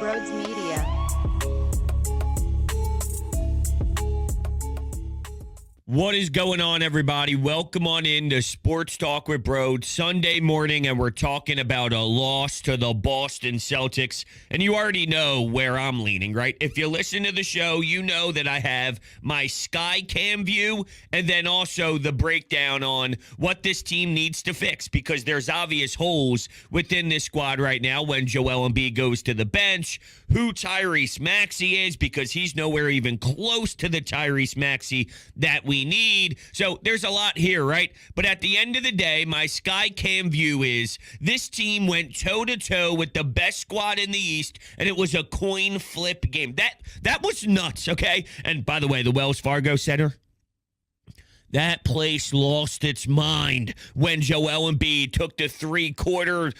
Brodes Media. What is going on, everybody? Welcome on into Sports Talk with Brodes, Sunday morning, and we're talking about a loss to the Boston Celtics. And you already know where I'm leaning, right? If you listen to the show, you know that I have my sky cam view and then also the breakdown on what this team needs to fix, because there's obvious holes within this squad right now when Joel Embiid goes to the bench, who Tyrese Maxey is, because he's nowhere even close to the Tyrese Maxey that we need. So there's a lot here, right? But at the end of the day, my sky cam view is this team went toe-to-toe with the best squad in the East, and it was a coin flip game. That was nuts, okay? And by the way, the Wells Fargo Center, that place lost its mind when Joel Embiid took the three-quarter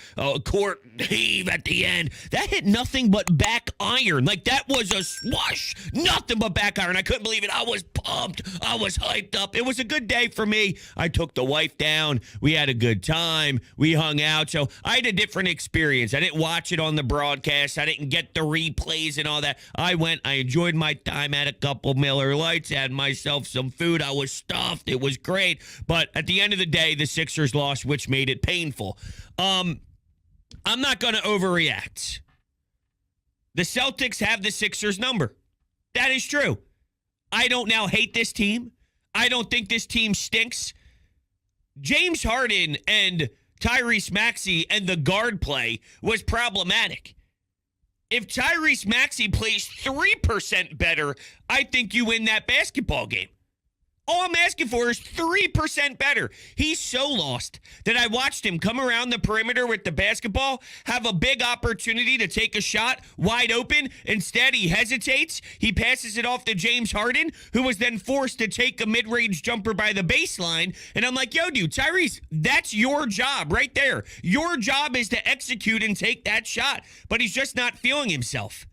court heave at the end. That hit nothing but back iron. Like, that was a swoosh. Nothing but back iron. I couldn't believe it. I was pumped. I was hyped up. It was a good day for me. I took the wife down. We had a good time. We hung out. So I had a different experience. I didn't watch it on the broadcast. I didn't get the replays and all that. I enjoyed my time, had a couple Miller Lights, had myself some food. I was stuffed. It was great, but at the end of the day, the Sixers lost, which made it painful. I'm not going to overreact. The Celtics have the Sixers number. That is true. I don't now hate this team. I don't think this team stinks. James Harden and Tyrese Maxey and the guard play was problematic. If Tyrese Maxey plays 3% better, I think you win that basketball game. All I'm asking for is 3% better. He's so lost that I watched him come around the perimeter with the basketball, have a big opportunity to take a shot wide open. Instead, he hesitates. He passes it off to James Harden, who was then forced to take a mid-range jumper by the baseline. And I'm like, yo, dude, Tyrese, that's your job right there. Your job is to execute and take that shot. But he's just not feeling himself.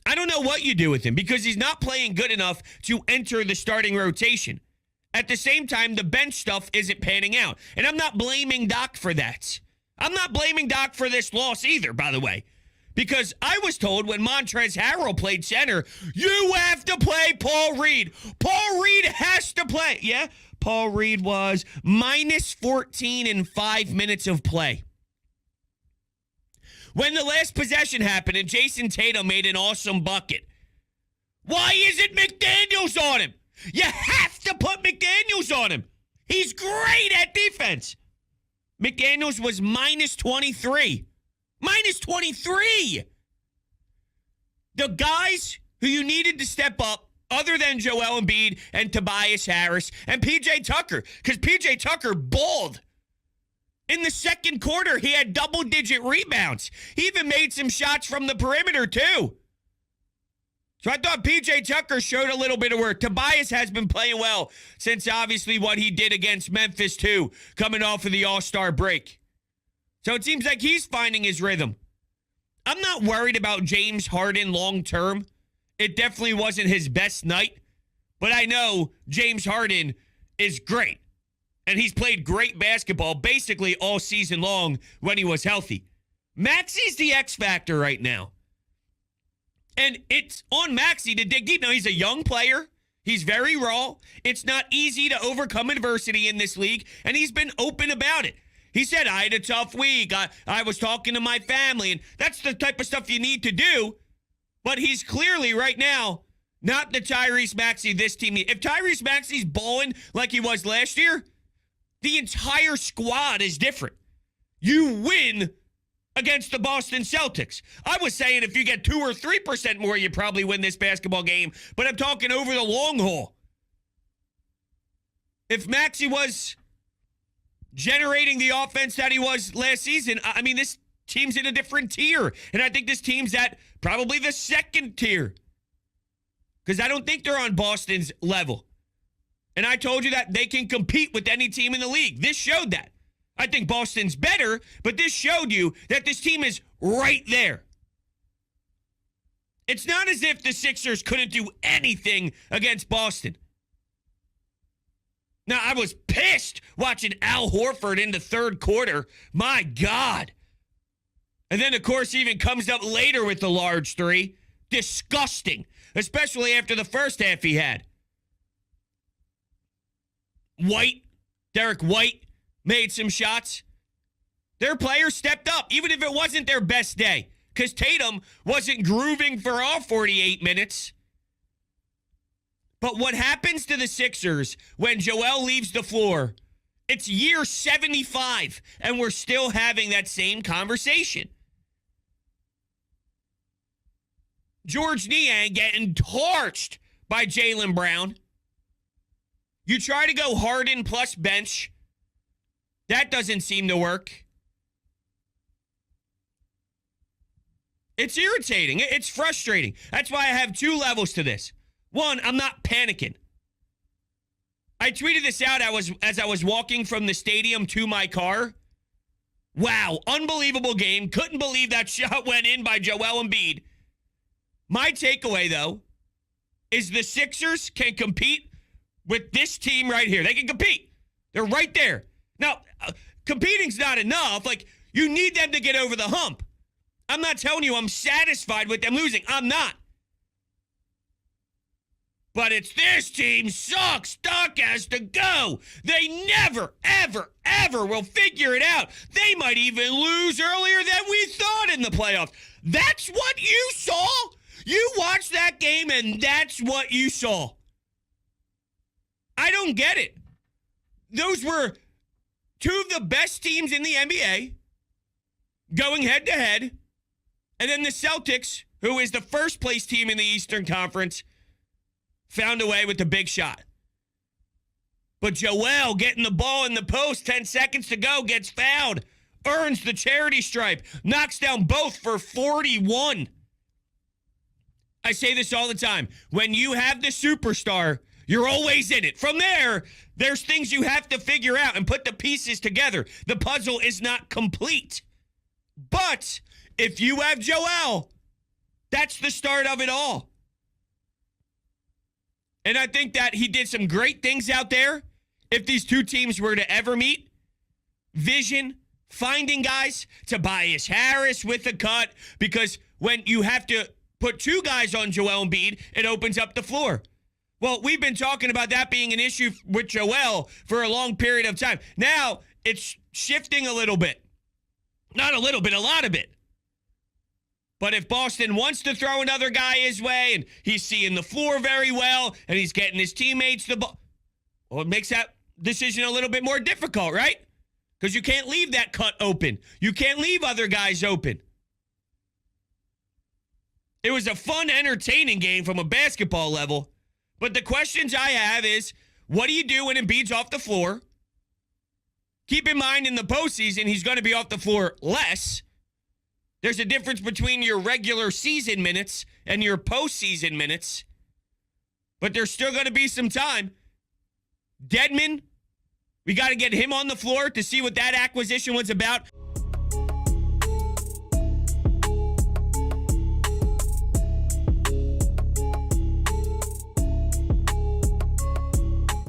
I don't know what you do with him because he's not playing good enough to enter the starting rotation. At the same time, the bench stuff isn't panning out. And I'm not blaming Doc for that. I'm not blaming Doc for this loss either, by the way. Because I was told when Montrezl Harrell played center, you have to play Paul Reed. Paul Reed has to play. Yeah, Paul Reed was minus 14 in 5 minutes of play. When the last possession happened and Jayson Tatum made an awesome bucket, why isn't McDaniels on him? You have to put McDaniels on him. He's great at defense. McDaniels was minus 23. Minus 23. The guys who you needed to step up, other than Joel Embiid and Tobias Harris and P.J. Tucker, because P.J. Tucker balled. In the second quarter, he had double-digit rebounds. He even made some shots from the perimeter, too. So I thought P.J. Tucker showed a little bit of work. Tobias has been playing well since, obviously, what he did against Memphis, too, coming off of the All-Star break. So it seems like he's finding his rhythm. I'm not worried about James Harden long-term. It definitely wasn't his best night. But I know James Harden is great. And he's played great basketball basically all season long when he was healthy. Maxey's the X factor right now. And it's on Maxey to dig deep. Now, he's a young player. He's very raw. It's not easy to overcome adversity in this league, and he's been open about it. He said, I had a tough week. I was talking to my family, and that's the type of stuff you need to do. But he's clearly right now not the Tyrese Maxey this team needs. If Tyrese Maxey's balling like he was last year, the entire squad is different. You win against the Boston Celtics. I was saying if you get 2 or 3% more, you probably win this basketball game. But I'm talking over the long haul. If Maxey was generating the offense that he was last season, I mean, this team's in a different tier. And I think this team's at probably the second tier. Because I don't think they're on Boston's level. And I told you that they can compete with any team in the league. This showed that. I think Boston's better, but this showed you that this team is right there. It's not as if the Sixers couldn't do anything against Boston. Now, I was pissed watching Al Horford in the third quarter. My God. And then, of course, he even comes up later with the large three. Disgusting, especially after the first half he had. Derek White made some shots. Their players stepped up, even if it wasn't their best day, because Tatum wasn't grooving for all 48 minutes. But what happens to the Sixers when Joel leaves the floor? It's year 75, and we're still having that same conversation. George Niang getting torched by Jaylen Brown. You try to go Harden plus bench. That doesn't seem to work. It's irritating. It's frustrating. That's why I have two levels to this. One, I'm not panicking. I tweeted this out as I was walking from the stadium to my car. Wow, unbelievable game. Couldn't believe that shot went in by Joel Embiid. My takeaway, though, is the Sixers can compete with this team right here. They can compete. They're right there. Now, competing's not enough. Like, you need them to get over the hump. I'm not telling you I'm satisfied with them losing. I'm not. But it's this team sucks. Stock has to go. They never, ever, ever will figure it out. They might even lose earlier than we thought in the playoffs. That's what you saw? You watched that game and that's what you saw. I don't get it. Those were two of the best teams in the NBA going head to head. And then the Celtics, who is the first place team in the Eastern Conference, found a way with the big shot. But Joel getting the ball in the post, 10 seconds to go, gets fouled, earns the charity stripe, knocks down both for 41. I say this all the time. When you have the superstar, you're always in it. From there, there's things you have to figure out and put the pieces together. The puzzle is not complete. But if you have Joel, that's the start of it all. And I think that he did some great things out there. If these two teams were to ever meet, vision, finding guys, Tobias Harris with a cut, because when you have to put two guys on Joel Embiid, it opens up the floor. Well, we've been talking about that being an issue with Joel for a long period of time. Now, it's shifting a little bit. Not a little bit, a lot of it. But if Boston wants to throw another guy his way, and he's seeing the floor very well, and he's getting his teammates the ball, well, it makes that decision a little bit more difficult, right? Because you can't leave that cut open. You can't leave other guys open. It was a fun, entertaining game from a basketball level. But the questions I have is, what do you do when Embiid's off the floor? Keep in mind, in the postseason, he's going to be off the floor less. There's a difference between your regular season minutes and your postseason minutes. But there's still going to be some time. Dedmon, we got to get him on the floor to see what that acquisition was about.